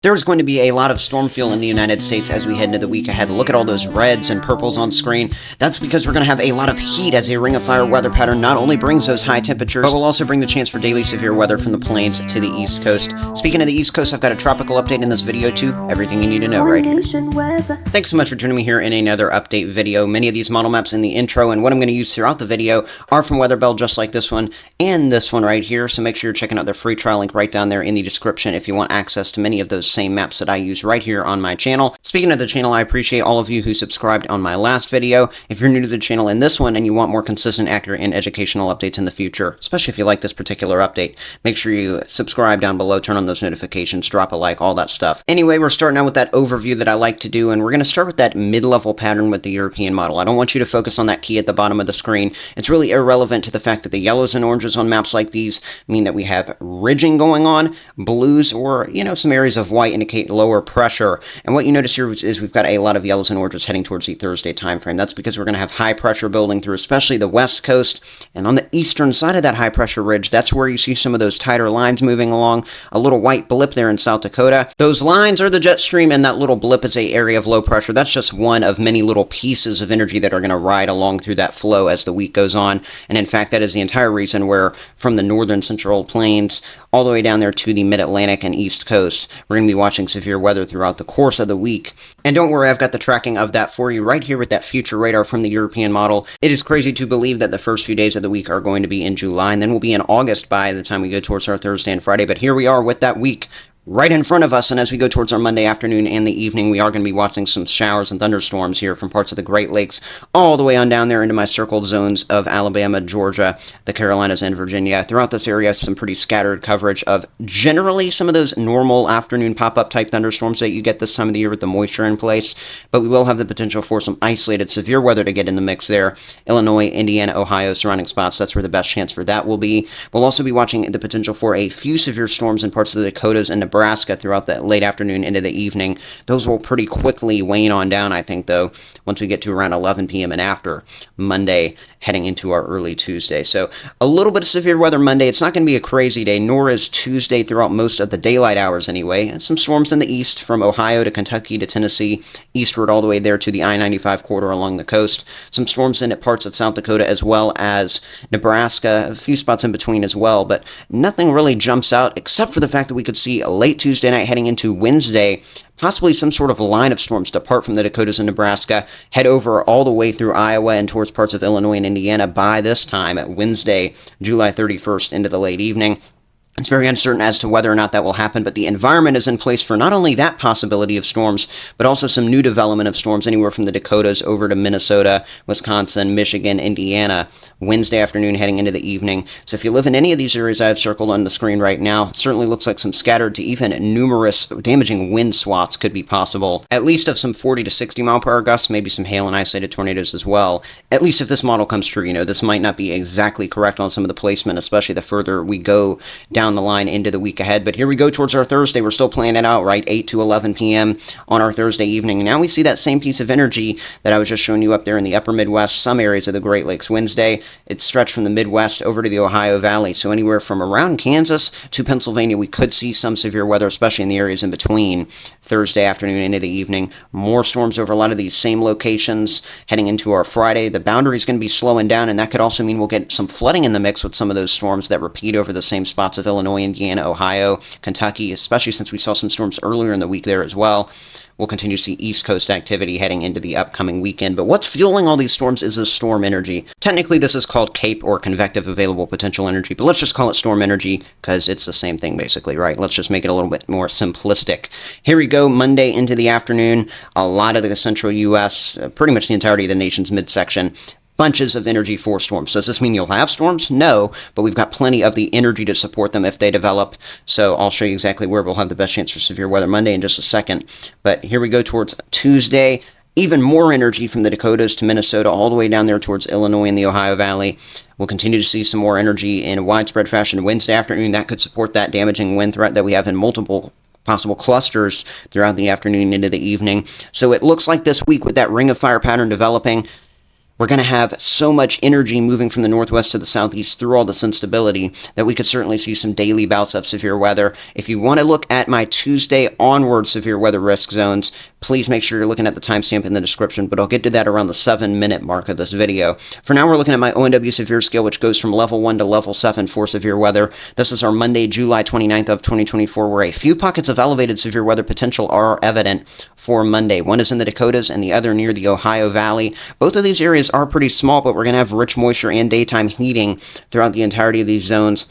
There's going to be a lot of storm fuel in the United States as we head into the week ahead. Look at all those reds and purples on screen. That's because we're going to have a lot of heat as a ring of fire weather pattern not only brings those high temperatures, but will also bring the chance for daily severe weather from the plains to the East Coast. Speaking of the East Coast, I've got a tropical update in this video too. Everything you need to know right here. Thanks so much for joining me here in another update video. Many of these model maps in the intro and what I'm going to use throughout the video are from WeatherBell, just like this one and this one right here. So make sure you're checking out their free trial link right down there in the description if you want access to many of those same maps that I use right here on my channel. Speaking of the channel, I appreciate all of you who subscribed on my last video. If you're new to the channel in this one and you want more consistent, accurate, and educational updates in the future, especially if you like this particular update, make sure you subscribe down below, turn on those notifications, drop a like, all that stuff. Anyway, we're starting out with that overview that I like to do, and we're going to start with that mid-level pattern with the European model. I don't want you to focus on that key at the bottom of the screen. It's really irrelevant to the fact that the yellows and oranges on maps like these mean that we have ridging going on. Blues or, some areas of white indicate lower pressure. And what you notice here is we've got a lot of yellows and oranges heading towards the Thursday timeframe. That's because we're going to have high pressure building through especially the west coast. And on the eastern side of that high pressure ridge, that's where you see some of those tighter lines moving along. A little white blip there in South Dakota. Those lines are the jet stream, and that little blip is a area of low pressure. That's just one of many little pieces of energy that are going to ride along through that flow as the week goes on. And in fact, that is the entire reason where from the northern central plains all the way down there to the mid-Atlantic and east coast, we're going to be watching severe weather throughout the course of the week. And don't worry, I've got the tracking of that for you right here with that future radar from the European model. It is crazy to believe that the first few days of the week are going to be in July, and then we'll be in August by the time we go towards our Thursday and Friday. But here we are with that week right in front of us, and as we go towards our Monday afternoon and the evening, we are going to be watching some showers and thunderstorms here from parts of the Great Lakes all the way on down there into my circled zones of Alabama, Georgia, the Carolinas, and Virginia. Throughout this area, some pretty scattered coverage of generally some of those normal afternoon pop-up type thunderstorms that you get this time of the year with the moisture in place, but we will have the potential for some isolated severe weather to get in the mix there. Illinois, Indiana, Ohio, surrounding spots, that's where the best chance for that will be. We'll also be watching the potential for a few severe storms in parts of the Dakotas and Nebraska throughout the late afternoon into the evening. Those will pretty quickly wane on down, I think, though, once we get to around 11 p.m. and after Monday, heading into our early Tuesday. So a little bit of severe weather Monday. It's not going to be a crazy day, nor is Tuesday throughout most of the daylight hours anyway. Some storms in the east from Ohio to Kentucky to Tennessee, eastward all the way there to the I-95 corridor along the coast. Some storms in parts of South Dakota as well as Nebraska, a few spots in between as well, but nothing really jumps out except for the fact that we could see a late Tuesday night heading into Wednesday, possibly some sort of line of storms depart from the Dakotas and Nebraska, head over all the way through Iowa and towards parts of Illinois and Indiana by this time at Wednesday, July 31st into the late evening. It's very uncertain as to whether or not that will happen, but the environment is in place for not only that possibility of storms, but also some new development of storms anywhere from the Dakotas over to Minnesota, Wisconsin, Michigan, Indiana, Wednesday afternoon heading into the evening. So if you live in any of these areas I have circled on the screen right now, it certainly looks like some scattered to even numerous damaging wind swaths could be possible, at least of some 40 to 60 mile per hour gusts, maybe some hail and isolated tornadoes as well. At least if this model comes true, this might not be exactly correct on some of the placement, especially the further we go down the line into the week ahead. But here we go towards our Thursday. We're still playing it out, right? 8 to 11 p.m. on our Thursday evening. And now we see that same piece of energy that I was just showing you up there in the upper Midwest, some areas of the Great Lakes. Wednesday, it's stretched from the Midwest over to the Ohio Valley. So anywhere from around Kansas to Pennsylvania, we could see some severe weather, especially in the areas in between Thursday afternoon into the evening. More storms over a lot of these same locations heading into our Friday. The boundary is going to be slowing down, and that could also mean we'll get some flooding in the mix with some of those storms that repeat over the same spots of Illinois, Indiana, Ohio, Kentucky, especially since we saw some storms earlier in the week there as well. We'll continue to see East Coast activity heading into the upcoming weekend. But what's fueling all these storms is this storm energy. Technically, this is called CAPE, or convective available potential energy, but let's just call it storm energy because it's the same thing basically, right? Let's just make it a little bit more simplistic. Here we go, Monday into the afternoon. A lot of the central U.S., pretty much the entirety of the nation's midsection, bunches of energy for storms. Does this mean you'll have storms? No, but we've got plenty of the energy to support them if they develop. So I'll show you exactly where we'll have the best chance for severe weather Monday in just a second. But here we go towards Tuesday. Even more energy from the Dakotas to Minnesota, all the way down there towards Illinois and the Ohio Valley. We'll continue to see some more energy in widespread fashion Wednesday afternoon. That could support that damaging wind threat that we have in multiple possible clusters throughout the afternoon into the evening. So it looks like this week with that ring of fire pattern developing, we're going to have so much energy moving from the northwest to the southeast through all this instability that we could certainly see some daily bouts of severe weather. If you want to look at my Tuesday onward severe weather risk zones, please make sure you're looking at the timestamp in the description, but I'll get to that around the 7-minute mark of this video. For now, we're looking at my ONW severe scale, which goes from level 1 to level 7 for severe weather. This is our Monday, July 29th of 2024, where a few pockets of elevated severe weather potential are evident for Monday. One is in the Dakotas and the other near the Ohio Valley. Both of these areas are pretty small, but we're going to have rich moisture and daytime heating throughout the entirety of these zones.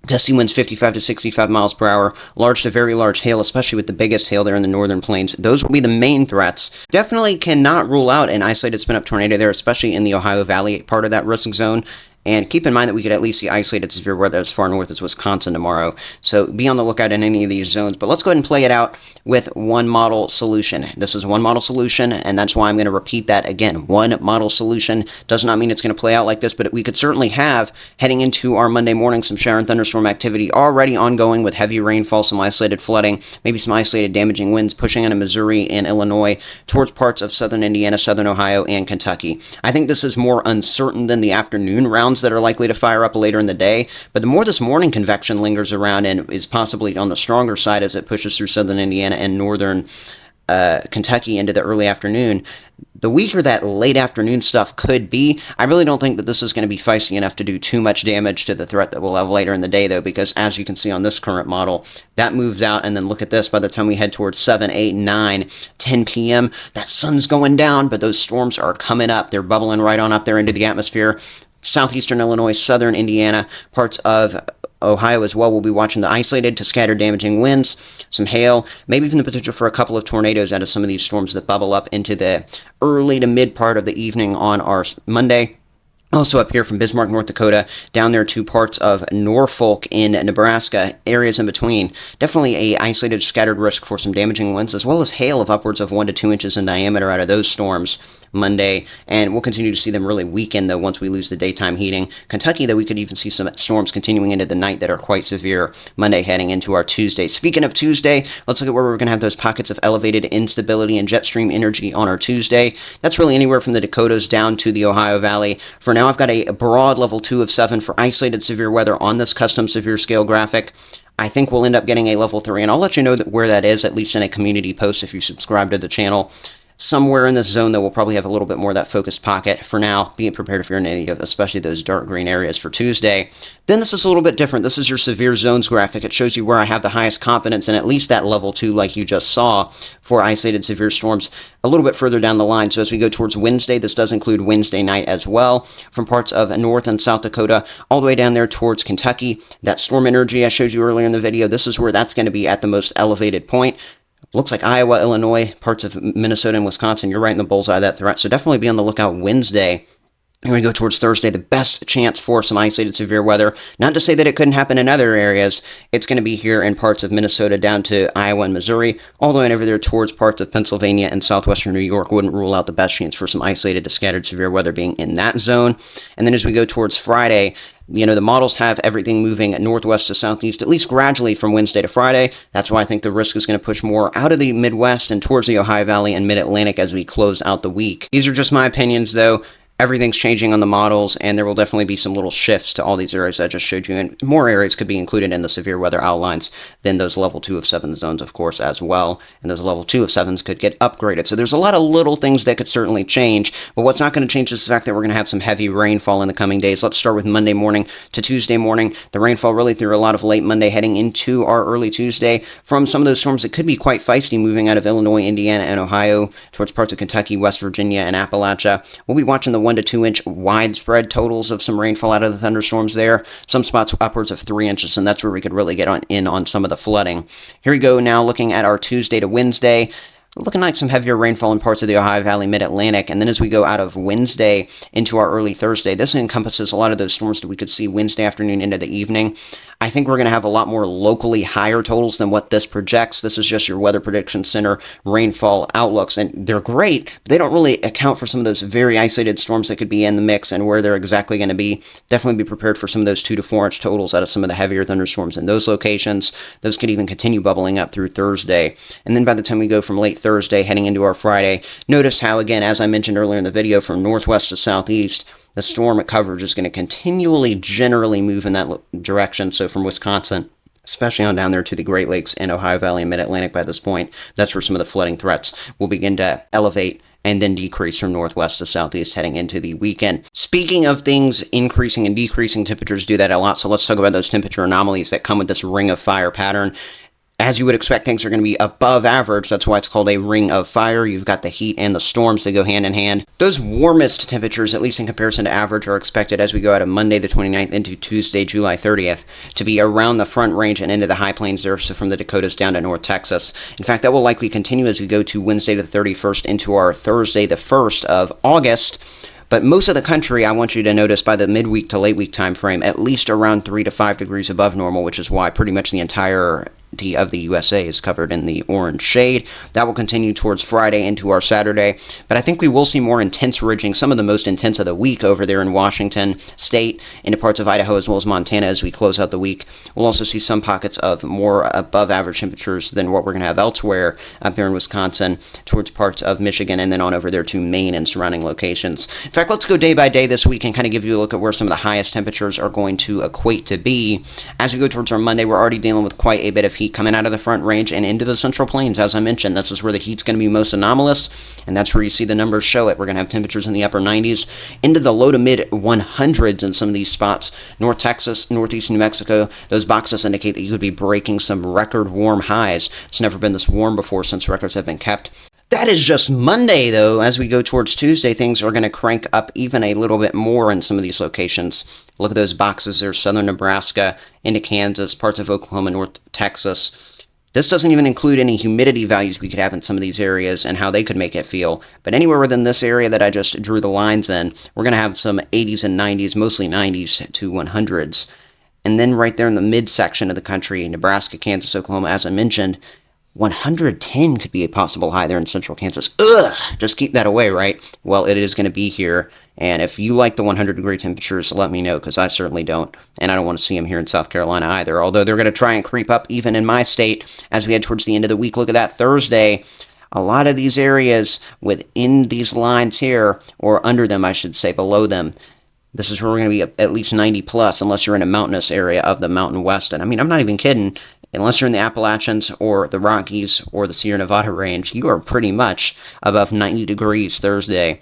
Gusty winds 55 to 65 miles per hour, large to very large hail, especially with the biggest hail there in the northern plains. Those will be the main threats. Definitely cannot rule out an isolated spin-up tornado there, especially in the Ohio Valley part of that risk zone. And keep in mind that we could at least see isolated severe weather as far north as Wisconsin tomorrow. So be on the lookout in any of these zones. But let's go ahead and play it out with one model solution. This is one model solution, and that's why I'm going to repeat that again. One model solution does not mean it's going to play out like this, but we could certainly have, heading into our Monday morning, some shower and thunderstorm activity already ongoing with heavy rainfall, some isolated flooding, maybe some isolated damaging winds pushing into Missouri and Illinois towards parts of southern Indiana, southern Ohio, and Kentucky. I think this is more uncertain than the afternoon rounds that are likely to fire up later in the day, but the more this morning convection lingers around and is possibly on the stronger side as it pushes through southern Indiana and northern Kentucky into the early afternoon, the weaker that late afternoon stuff could be. I really don't think that this is going to be feisty enough to do too much damage to the threat that we'll have later in the day, though, because as you can see on this current model, that moves out, and then look at this. By the time we head towards 7, 8, 9, 10 p.m., that sun's going down, but those storms are coming up. They're bubbling right on up there into the atmosphere. Southeastern Illinois, southern Indiana, parts of Ohio as well. We'll be watching the isolated to scattered damaging winds, some hail, maybe even the potential for a couple of tornadoes out of some of these storms that bubble up into the early to mid part of the evening on our Monday. Also up here from Bismarck, North Dakota, down there to parts of Norfolk in Nebraska, areas in between. Definitely a isolated scattered risk for some damaging winds, as well as hail of upwards of 1 to 2 inches in diameter out of those storms Monday, and we'll continue to see them really weaken, though, once we lose the daytime heating. Kentucky, though, we could even see some storms continuing into the night that are quite severe Monday heading into our Tuesday. Speaking of Tuesday, let's look at where we're going to have those pockets of elevated instability and jet stream energy on our Tuesday. That's really anywhere from the Dakotas down to the Ohio Valley. For now, I've got a broad level 2 of 7 for isolated severe weather on this custom severe scale graphic. I think we'll end up getting a level 3, and I'll let you know where that is, at least in a community post if you subscribe to the channel. Somewhere in this zone, though, we'll probably have a little bit more of that focused pocket. For now, be prepared if you're in any of, especially those dark green areas for Tuesday. Then this is a little bit different. This is your severe zones graphic. It shows you where I have the highest confidence in at least that level 2, like you just saw, for isolated severe storms a little bit further down the line. So as we go towards Wednesday, this does include Wednesday night as well, from parts of North and South Dakota, all the way down there towards Kentucky. That storm energy I showed you earlier in the video, this is where that's going to be at the most elevated point. Looks like Iowa, Illinois, parts of Minnesota and Wisconsin, you're right in the bullseye of that threat. So definitely be on the lookout Wednesday. And we go towards Thursday, the best chance for some isolated severe weather. Not to say that it couldn't happen in other areas. It's going to be here in parts of Minnesota down to Iowa and Missouri, all the way over there towards parts of Pennsylvania and southwestern New York. Wouldn't rule out the best chance for some isolated to scattered severe weather being in that zone. And then as we go towards Friday, you know, the models have everything moving northwest to southeast, at least gradually from Wednesday to Friday. That's why I think the risk is going to push more out of the Midwest and towards the Ohio Valley and Mid-Atlantic as we close out the week. These are just my opinions, though. Everything's changing on the models, and there will definitely be some little shifts to all these areas I just showed you, and more areas could be included in the severe weather outlines than those level 2 of 7 zones, of course, as well, and those level 2 of 7s could get upgraded. So there's a lot of little things that could certainly change, but what's not going to change is the fact that we're going to have some heavy rainfall in the coming days. Let's start with Monday morning to Tuesday morning. The rainfall really through a lot of late Monday heading into our early Tuesday from some of those storms that could be quite feisty moving out of Illinois, Indiana, and Ohio towards parts of Kentucky, West Virginia, and Appalachia. We'll be watching the 1 to 2 inch widespread totals of some rainfall out of the thunderstorms there. Some spots upwards of 3 inches, and that's where we could really get in on some of the flooding. Here we go now looking at our Tuesday to Wednesday. Looking like some heavier rainfall in parts of the Ohio Valley, Mid-Atlantic, and then as we go out of Wednesday into our early Thursday, this encompasses a lot of those storms that we could see Wednesday afternoon into the evening. I think we're going to have a lot more locally higher totals than what this projects. This is just your Weather Prediction Center rainfall outlooks, and they're great, but they don't really account for some of those very isolated storms that could be in the mix and where they're exactly going to be. Definitely be prepared for some of those 2 to 4 inch totals out of some of the heavier thunderstorms in those locations. Those could even continue bubbling up through Thursday. And then by the time we go from late Thursday heading into our Friday, notice how, again, as I mentioned earlier in the video, from northwest to southeast, the storm coverage is going to continually generally move in that direction. So from Wisconsin, especially on down there to the Great Lakes and Ohio Valley and Mid-Atlantic by this point, that's where some of the flooding threats will begin to elevate and then decrease from northwest to southeast heading into the weekend. Speaking of things increasing and decreasing, temperatures do that a lot, so let's talk about those temperature anomalies that come with this ring of fire pattern. As you would expect, things are going to be above average. That's why it's called a ring of fire. You've got the heat and the storms that go hand in hand. Those warmest temperatures, at least in comparison to average, are expected as we go out of Monday the 29th into Tuesday, July 30th, to be around the Front Range and into the high plains there, so from the Dakotas down to North Texas. In fact, that will likely continue as we go to Wednesday the 31st into our Thursday the 1st of August. But most of the country, I want you to notice by the midweek to late week time frame, at least around 3 to 5 degrees above normal, which is why pretty much the entire of the USA is covered in the orange shade. That will continue towards Friday into our Saturday, but I think we will see more intense ridging, some of the most intense of the week over there in Washington State, into parts of Idaho as well as Montana as we close out the week. We'll also see some pockets of more above average temperatures than what we're going to have elsewhere up here in Wisconsin, towards parts of Michigan, and then on over there to Maine and surrounding locations. In fact, let's go day by day this week and kind of give you a look at where some of the highest temperatures are going to equate to be. As we go towards our Monday, we're already dealing with quite a bit of heat coming out of the Front Range and into the Central Plains. As I mentioned, this is where the heat's going to be most anomalous, and that's where you see the numbers show it. We're going to have temperatures in the upper 90s into the low to mid 100s in some of these spots. North Texas, northeast New Mexico, those boxes indicate that you could be breaking some record warm highs. It's never been this warm before since records have been kept. That is just Monday, though. As we go towards Tuesday, things are going to crank up even a little bit more in some of these locations. Look at those boxes there, southern Nebraska into Kansas, parts of Oklahoma, North Texas. This doesn't even include any humidity values we could have in some of these areas and how they could make it feel. But anywhere within this area that I just drew the lines in, we're going to have some 80s and 90s, mostly 90s to 100s. And then right there in the midsection of the country, Nebraska, Kansas, Oklahoma, as I mentioned, 110 could be a possible high there in central Kansas. Ugh! Just keep that away, right? Well, it is going to be here. And if you like the 100-degree temperatures, let me know, because I certainly don't. And I don't want to see them here in South Carolina either, although they're going to try and creep up even in my state as we head towards the end of the week. Look at that Thursday. A lot of these areas within these lines here, or under them, I should say, below them, this is where we're going to be at least 90 plus, unless you're in a mountainous area of the Mountain West. And I mean, I'm not even kidding. Unless you're in the Appalachians or the Rockies or the Sierra Nevada range, you are pretty much above 90 degrees Thursday.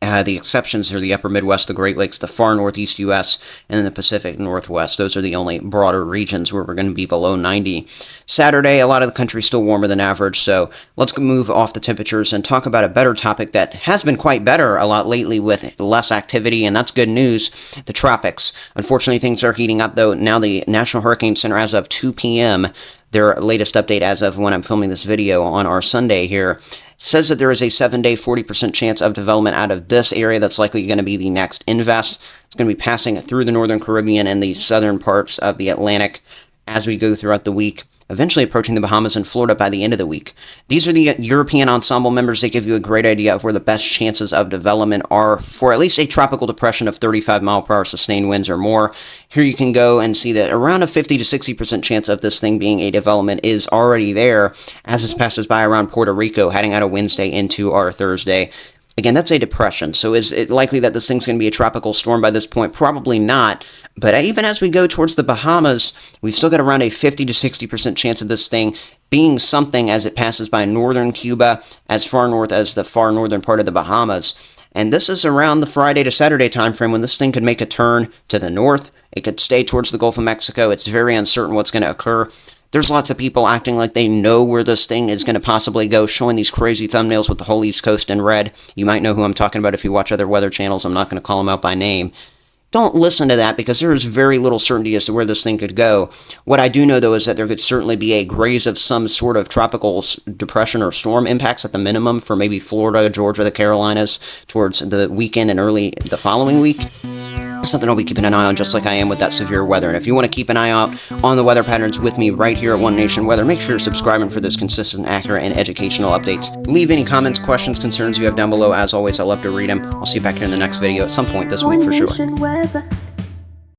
The exceptions are the upper Midwest, the Great Lakes, the far northeast U.S., and then the Pacific Northwest. Those are the only broader regions where we're going to be below 90. Saturday, a lot of the country is still warmer than average, so let's move off the temperatures and talk about a better topic that has been quite better a lot lately with less activity, and that's good news, the tropics. Unfortunately, things are heating up, though. Now the National Hurricane Center, as of 2 p.m., their latest update as of when I'm filming this video on our Sunday here, says that there is a 7-day 40% chance of development out of this area that's likely going to be the next invest. It's going to be passing through the northern Caribbean and the southern parts of the Atlantic as we go throughout the week, eventually approaching the Bahamas and Florida by the end of the week. These are the European ensemble members. They give you a great idea of where the best chances of development are for at least a tropical depression of 35-mile-per-hour sustained winds or more. Here you can go and see that around a 50 to 60% chance of this thing being a development is already there as this passes by around Puerto Rico, heading out of Wednesday into our Thursday. Again, that's a depression, so is it likely that this thing's going to be a tropical storm by this point? Probably not, but even as we go towards the Bahamas, we've still got around a 50 to 60% chance of this thing being something as it passes by northern Cuba, as far north as the far northern part of the Bahamas. And this is around the Friday to Saturday time frame when this thing could make a turn to the north. It could stay towards the Gulf of Mexico. It's very uncertain what's going to occur. There's lots of people acting like they know where this thing is going to possibly go, showing these crazy thumbnails with the whole East Coast in red. You might know who I'm talking about if you watch other weather channels. I'm not going to call them out by name. Don't listen to that because there is very little certainty as to where this thing could go. What I do know, though, is that there could certainly be a graze of some sort of tropical depression or storm impacts at the minimum for maybe Florida, Georgia, the Carolinas towards the weekend and early the following week. Something I'll be keeping an eye on, just like I am with that severe weather. And if you want to keep an eye out on the weather patterns with me right here at One Nation Weather, make sure you're subscribing for those consistent, accurate, and educational updates. Leave any comments, questions, concerns you have down below. As always, I love to read them. I'll see you back here in the next video at some point this week for sure.